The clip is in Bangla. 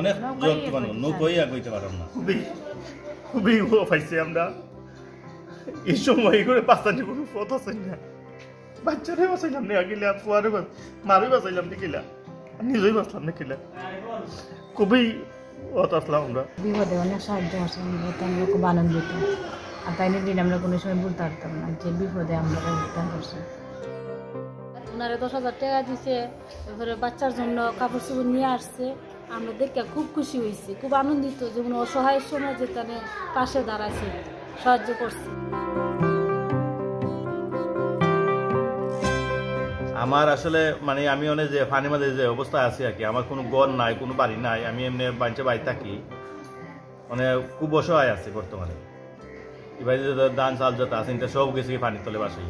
অনেক যত্ন নৌকোই আগাইতে পারলাম না, খুবই পাইছি আমরা এই সময় করে বাঁচানি কোনো পথ আছে না। বাচ্চারে বাঁচাইলাম না গেলে, ফুয়ারে মারে বাঁচাইলাম না গেলা, নিজেই বাঁচলাম না গেলা, খুবই পথ আসলাম আমরা। বিপদে অনেক সাহায্য আছে, আমরা খুব আনন্দিত। আর তাই দিন আমরা কোনো সময় বলতে পারতাম না যে বিপদে আমরা উদ্ধার করছি। ওনারা 10,000 টাকা দিছে, তারপরে বাচ্চার জন্য কাপড় চোপড় নিয়ে আসছে। আমরা দেখে খুব খুশি হয়েছি, খুব আনন্দিত, যেমন অসহায়ের সময় যে তাদের পাশে দাঁড়াইছে, সাহায্য করছে। আমার আসলে মানে আমি অনেক যে ফানির মাঝে যে অবস্থায় আছি আর কি, আমার কোনো ঘর নাই, কোনো বাড়ি নাই, আমি এমনি বাড়িতে বাড়ি থাকি, মানে খুব অসহায় আছে বর্তমানে। এবার ধান চাল যত আছে সব কিছু পানির তলে বাসি।